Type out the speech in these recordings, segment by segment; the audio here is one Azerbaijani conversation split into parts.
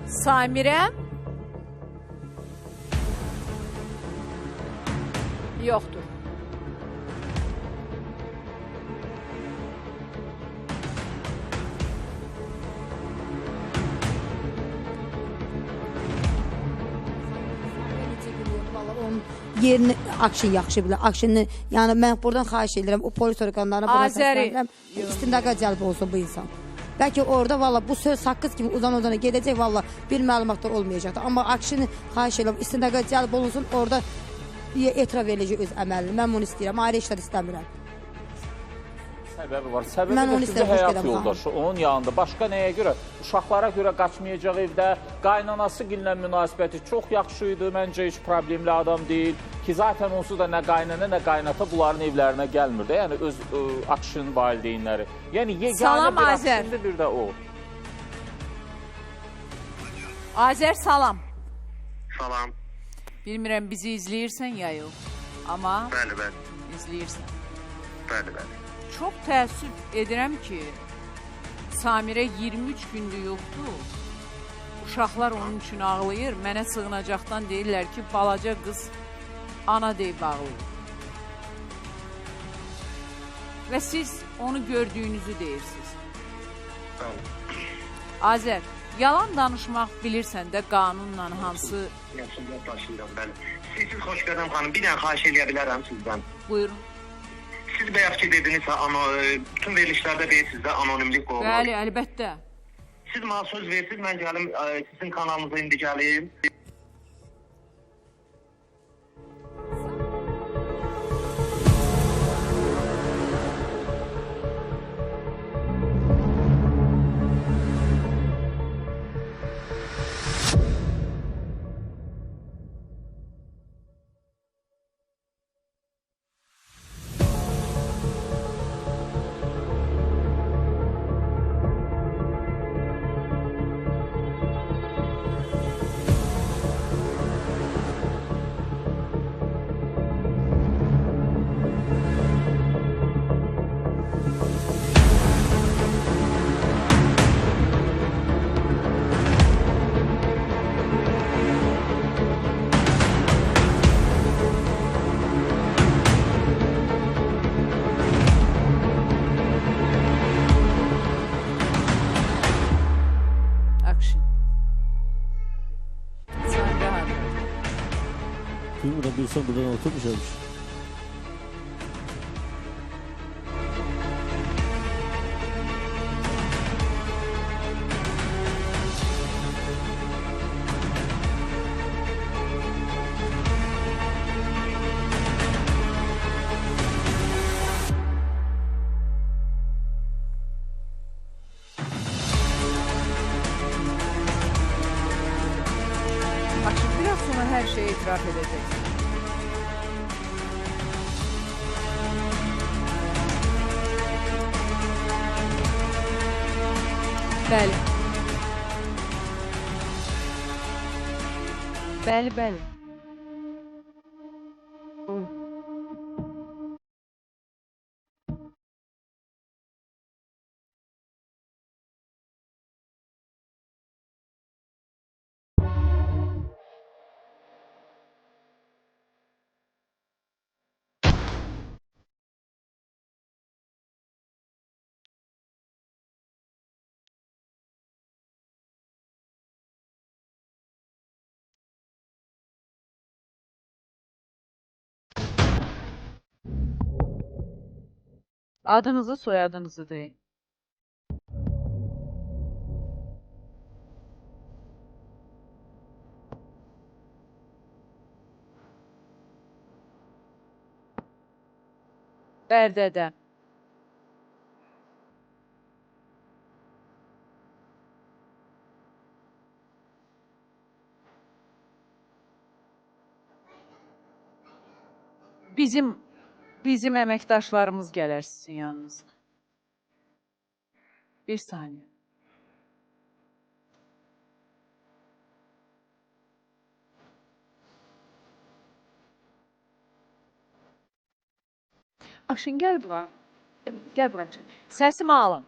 Samirəm? Yoxdur. Yerini aksiyon yaxşı bilir. Aksiyonu, yəni mən buradan xahiş edirəm, o polis orqanlarına buradan səslənirəm. İstintaqa cəlb olsun bu insan. Bəlkə orada valla bu söz haqqız kimi uzana gedəcək, valla bir məlumat da olmayacaqdır. Amma aksiyonu xahiş edirəm, istintaqa cəlb olunsun, orada etiraf edəcək öz əməlini. Mən bunu istəyirəm, ayrı işlər istəmirəm. Səbəbi var. Səbəbi də həyat yoldaşı onun yanında. Başqa nəyə görə? Uşaqlara görə qaçmayacaq evdə. Qaynanası ilə münasibəti çox yaxşı idi. Məncə heç problemli adam deyil. Ki, zaten onsuz da nə qaynana, nə qaynata bunların evlərinə gəlmir də. Yəni, öz Akşin valideynləri. Yəni, yeganə bir Akşindir, bir də o. Azər, salam. Salam. Bilmirəm, bizi izləyirsən ya yox. Amma Bəli. izləyirsən. Bəli. Çox təəssüf edirəm ki, Samirə 23 gündür yoxdur. Uşaqlar onun üçün ağlayır. Mənə sığınacaqdan deyirlər ki, balaca qız ana deyib ağlayır. Və siz onu gördüyünüzü deyirsiniz. Azər, yalan danışmaq bilirsən də qanunla hansı... Yaxşılar daşıyıram, bəli. Siz xoş qədəm xanım, bir dənə xahiş edə bilərəm sizdən. Buyurun. Siz bayaq ki dediniz, bütün verilişlərdə deyirsiniz də anonimlik qoyulur. Bəli, əlbəttə. Siz mənə söz versiniz, mən gəlim sizin kanalınıza indi gəlim. Akşin. Samirə harada? Buradan bir son buradan oturmuş. Akşin, biraz sonra hər şeyi etiraf edəcəksin. Bəli. Bəli. Adınızı, soyadınızı deyin. Bərdədə. Bizim əməkdaşlarımız gələr sizin yanınıza. Bir saniyə. Akşin, gəl bura. Gəl bura. Səsimi alın.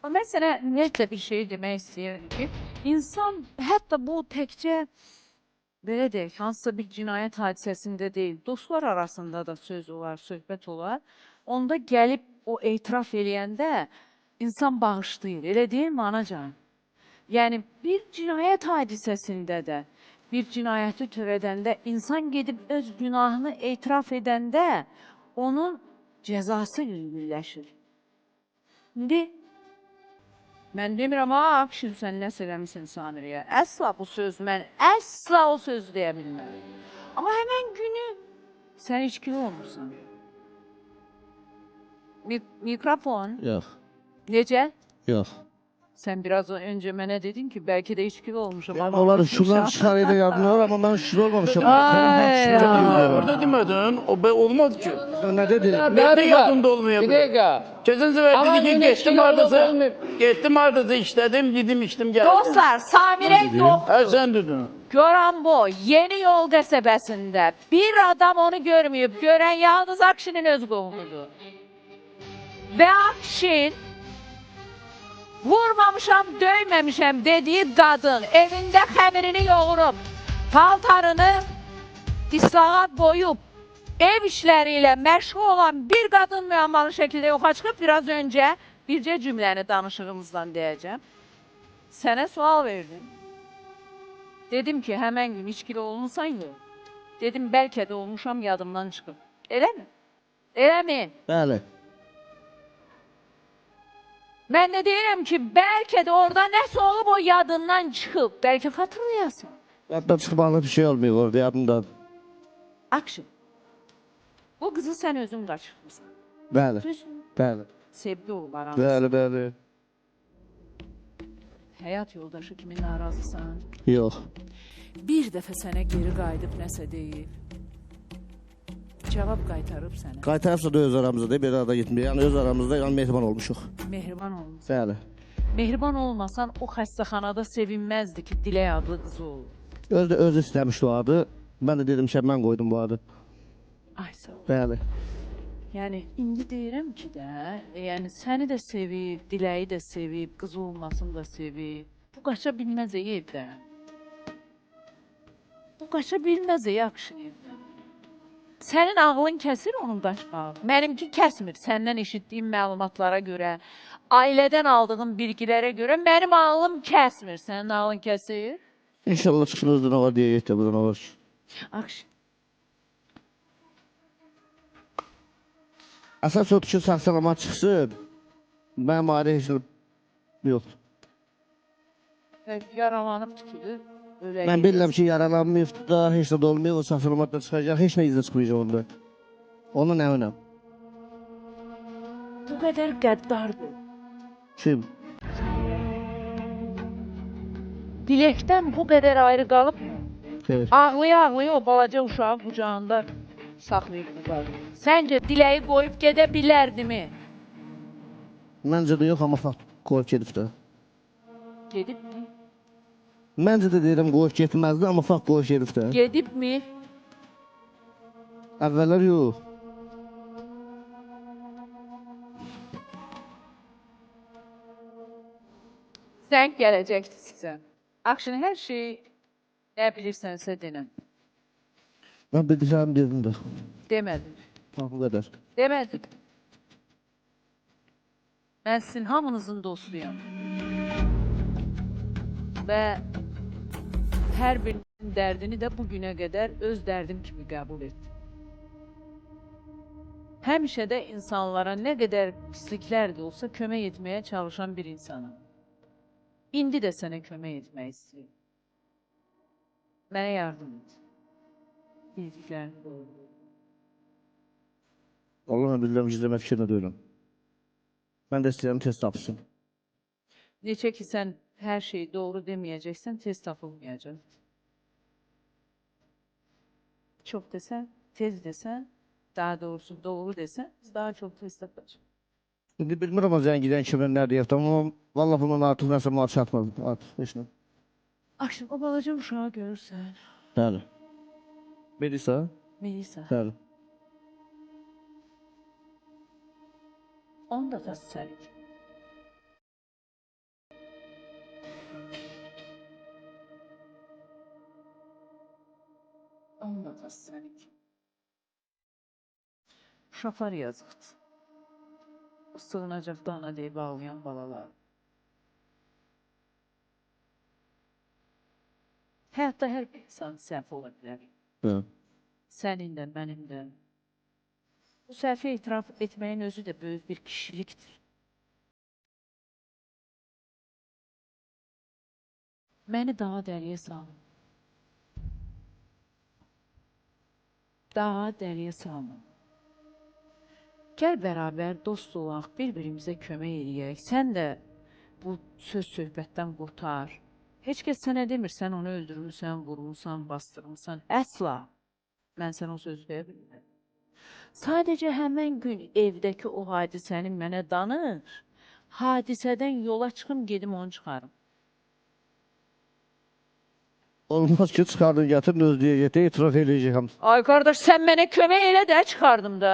Mən sənə ümumiyyətlə bir şey demək istəyirəm ki, insan hətta bu təkcə belə deyək, hansısa bir cinayət hadisəsində deyil, dostlar arasında da söz olar, söhbət olar. Onda gəlib o etiraf eləyəndə insan bağışlayır. Elə deyilmi anacan? Yəni bir cinayət hadisəsində də, bir cinayəti törədəndə insan gedib öz günahını etiraf edəndə onun cəzası yüngülləşir. İndi mən demirəm, Akşin sən nəsə eləmişsən Samiriyə. Əsla bu söz, mən əsla o sözü deyə bilmərəm. Amma həmən günü sən içkili olmuşsan. Mikrofon. Yox, Necə? yox. Sən biraz öncə mənə dedin ki, bəlkə də içkili olmuşam. Ben onları şuradan çıkarıyla yardımlar ama ben şurada olmamışım. Orada demedin, o be olmaz ki. Ne dedi? Ne yakında olmuyor? Bir dakika. Gözün sever Ama dedi ki yine geçtim içkili ardası. olmuyor. Geçtim ardası işledim, gidim içtim geldim. Dostlar, Samire yok. Ha sen dedin. Gören bu, Yeni Yol qəsəbəsində bir adam onu görməyib, görən yalnız Akşinin öz qohumudur. Və Akşin vurmamışam, döyməmişəm dediyi qadın evində xəmirini yoğurub, paltarını islahat boyub, ev işləri ilə məşğul olan bir qadın müəmmalı şəkildə yoxa çıxıb, biraz öncə bircə cümləni danışığımızdan deyəcəm. Sənə sual verdim. Dedim ki, həmən gün içkili olunsan yox. Dedim, bəlkə də olmuşam, yadımdan çıxıb. Eləmi? Eləmi? Bəli. Mən də deyirəm ki, bəlkə də orada nəsə olub o yadından çıxıb. Bəlkə xatırlayasın. Yaddan çıxmalı bir şey olmuyor orada yadımdan. Akşin. Bu qızı sən özün qaçırmısan. Bəli, Düzmü? bəli. Sevgi olur aranızda. Bəli, bəli. Həyat yoldaşı kimi narazısan. Yox. Bir dəfə sənə geri qayıdıb nəsə deyib. Cavab qaytarıb sənə. Qaytarsa da öz aramızda değil, bir arada gitmiyor. Yani öz aramızda yani mehriban olmuşuq. Mehriban olmuş. Bəli. Mehriban olmasan o xəstəxanada sevinməzdi ki, Dilək adlı qızı olur. Öz istemişti o adı. Ben de dedim ben koydum bu adı. Ay sağ ol. Bəli. Yəni indi deyirəm ki də, yəni səni də sevib, Diləyi də sevib, qızı olmasını da sevib. Bu qaça bilməz evdən. Bu qaça bilməz yaxşı evdən. Sənin ağlın kəsir onun daşmağı. Mənimki kəsmir. Səndən eşitdiyim məlumatlara görə, ailədən aldığım bilgilərə görə mənim ağlım kəsmir. Sənin ağlın kəsir? İnşallah çıxınızda ne var diye yeter burada ne var. Akşin. Əsas odur ki, sağ-salamat çıxsın. Mənim ayrı heç yox. Yaralanıb tükülür. Mən bilirəm ki, yaralanmayıb da, heç nə də olmayıb, o sağ-salamatla çıxacaq, heç nə izlə çıxmayacaq onda. Ondan əminəm. Bu qədər qəddardır. Kim? Diləkdən bu qədər ayrı qalıb, Xeyr. ağlaya-ağlaya o balaca uşağı qucağında saxlayıb qalıb. Səncə Diləyi qoyub gedə bilərdimi? Məncə də yox, amma fakt qoyub gedib də. Gedibmi? Məncə də deyirəm qoyub getməzdi, amma fakt qoyub gedib də. Gedibmi? Əvvəllər yox. Sən gələcəksən. Akşin hər şey nə bilirsənsə denən. Mən bildirəm dedim də. Demədin. Bu qədər. Demədin. Mən sizin hamınızın dostuyam. Və hər birinin dərdini də bugünə qədər öz dərdim kimi qəbul etdim. Həmişə də insanlara nə qədər pisliklər də olsa kömək etməyə çalışan bir insanım. İndi də sənə kömək etmək istəyirəm. Mənə yardım et. Bildiklərini doğru. Allah'ım bilirəm, gizləmə fikrinə deyiləm. Mən də istəyirəm test tapsın. Neçə ki sən hər şeyi doğru deməyəcəksən, tez tapılmayacaq. Çox desən, tez desən, daha doğrusu doğru desən, daha çox tez tapacaq. İndi bilmirəm o zəngidən kimin nə deyək, amma vallahi bundan artıq nəsə mal çatmaz. Artıq heç nə. Akşin, o balaca uşağı görürsən. Bəli. Melisa? Melisa. Bəli. Onu da təsəvvür. Anlatası səninki. Uşaqlar yazıqdır. Sığınacaqda ana deyib ağlayan balalar. Həyatda hər bir insan səhv ola bilər. Hə. Sənin də, mənim də. Bu səhvi etiraf etməyin özü də böyük bir kişilikdir. Məni daha dəriyə salın. Daha dəriyə salın. Gəl bərabər dost olaq, bir-birimizə kömək eləyək. Sən də bu söz-söhbətdən qurtar. Heç kəs sənə demir, sən onu öldürmüsən, vurmuşsan, bastırmısan. Əsla. Mən sənə o sözü deyə bilmirəm. Sadəcə həmən gün evdəki o hadisəni mənə danır. Hadisədən yola çıxım, gedim onu çıxarım. Olmaz ki, çıxardın, gətirin, özlüyə getə, etiraf eləyəcəm. Ay qardaş, sən mənə kömək elə də çıxardım da.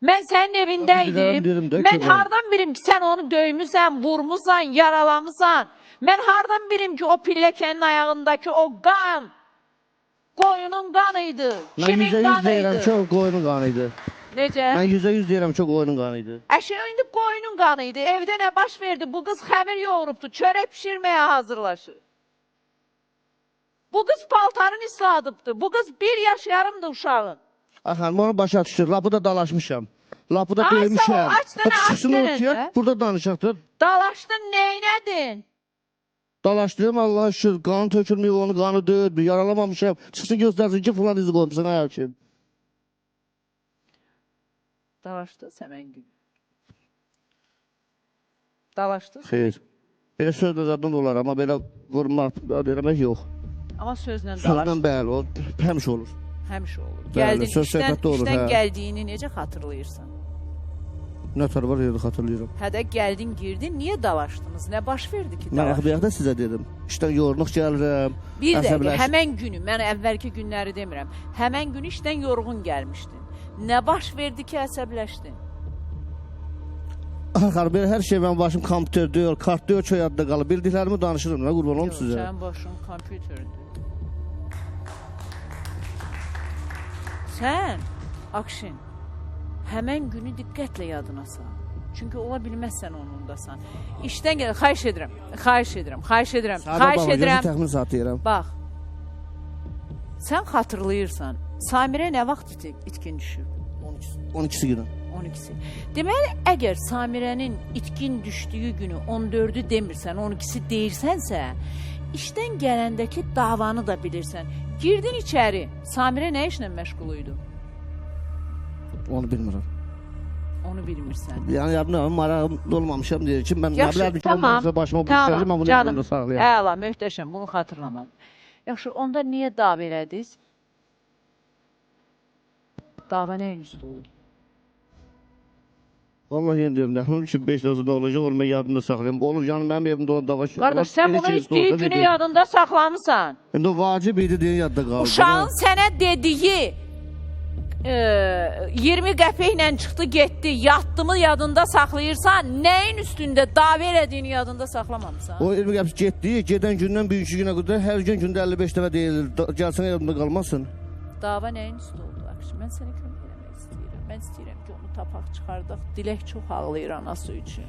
Mən sənin evindəydim. Mən hardan bilim ki, sən onu döymüsən, vurmusan, yaralamısan. Mən hardan bilim ki, o pilləkənin ayağındakı o qan, qoyunun qanıydı. Kimin Mən 100% deyirəm, qanıydı? çox qoyunun qanıydı. Necə? Mən 100% deyirəm, çox qoyunun qanıydı. Əşya, indi qoyunun qanıydı. Evdə nə baş verdi? Bu qız xəmir yoğurubdu, çörək pişirməyə hazırlaşır. Bu qız paltarını isladıbdı. Bu qız 1 yaş yarımdı uşağın. Axan, onu başa düşür, lapı da dalaşmışam. Lapı da Ay, sağ ol, döymüşəm. aç dənə, aç Çıxsın dənə ortaya, də. burada danışaqdır. Dalaşdın, neynədin? Dalaşdırım, Allah şükür, qanı tökülməyib, onu qanı döyüb, yaralamamışam. Çıxsın göstərsin ki, falan izi qoymuşsan, ay hakim. Dalaşdı səmən gün. Dalaşdı. Xeyr. Belə sözlə zaddan olar, amma belə vurmaq, eləmək yox. Amma sözlə dalaş. Sözdən bəli, o həmişə olur. Həmişə olur. Bəli, Gəldin, söz söhbətdə olur, işdən hə. gəldiyini necə xatırlayırsan? Nə tər var, yerdə xatırlayıram. Hədə gəldin, girdin, niyə dalaşdınız? Nə baş verdi ki, Mən dalaşdınız? axı bayaq da sizə dedim. İşdən yorğunluq gəlirəm. Bir dəqiqə, əsəbləş- həmən günü, mən əvvəlki günləri demirəm, həmən gün işdən yorğun gəlmişdin. Nə baş verdi ki, əsəbləşdin? Axar, belə hər şey mənim başım kompüter deyil, kart deyil, köy adda qalır. Bildiklərimi danışırım, nə qurban olum sizə. Sənin başın kompüterdir. Sən, Akşin, həmən günü diqqətlə yadına sal. Çünki ola bilməzsən onundasan. İşdən gəl, xahiş edirəm, xahiş edirəm, xahiş edirəm, xahiş edirəm. Təxmin saat deyirəm. Bax, sən xatırlayırsan, Samirə nə vaxt itkin düşüb? 12-si günü. 12-si. Deməli, əgər Samirənin itkin düşdüyü günü 14-ü demirsən, 12-si deyirsənsə, işdən gələndəki davanı da bilirsən. Girdin içəri, Samirə nə işlə məşğul idi? Onu bilmirəm. Onu bilmirsən. Yəni yadımda marağım olmamışam deyir ki, mən nə Yaxşı, bilərdim ki, tamam, olmazsa başıma bu işlərim, mən bunu canım, yanımda saxlayam. əla, möhtəşəm, bunu xatırlamadım. Yaxşı, onda niyə dava elədiniz? Dava nəyin üstü olur? Vallahi yeni deyirəm, onun üçün 5 dozunda olacaq, onu mən yadımda saxlayam. Olur, yəni mənim evimdə olan dava şu. Qardaş, sən bunu istəyi günü yadında saxlamısan. İndi o vacib idi deyə yadda qaldı. Uşağın sənə dediyi 20 qəpiklə çıxdı, getdi, yatdımı yadında saxlayırsan, nəyin üstündə dava elədiyini yadında saxlamamısan? O 20 qəpik getdi, gedən gündən bugünkü günə qədər hər gün gündə 55 dəfə deyilir. Gəlsən yadımda qalmasın. Dava nəyin üstü oldu? Akşin, mən sənə kömək eləmək istəyirəm. Mən istəyirəm ki, onu tapaq çıxardaq. Dilək çox ağlayır anası üçün.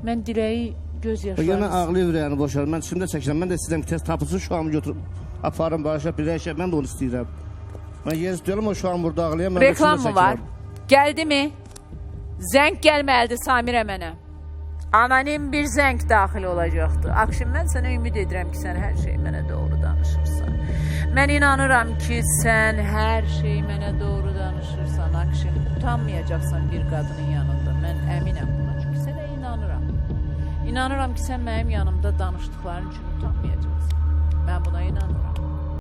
Mən Diləyi göz Yenə yaşlarını... ağlayır ürəyini boşalır. Mən şimdi çəkirəm. Mən də istəyirəm ki, tez tapılsın, şu an götürüb aparım, barışaq, birləşək. Mən də onu istəyirəm. Mən yer istəyirəm, o şu an burada ağlayam. Reklam mı var? Gəldi mi? Zəng gəlməlidir Samirə mənə. Anonim bir zəng daxil olacaqdı. Akşin, mən sənə ümid edirəm ki, sən hər şeyi mənə doğru danışırsan. Mən inanıram ki, sən hər şeyi mənə doğru danışırsan. Akşin, utanmayacaqsan bir qadının yanında. Mən əminəm buna, çünki sənə inanıram. İnanıram ki, sən mənim yanımda danışdıqların üçün utanmayacaqsan. Mən buna inanıram.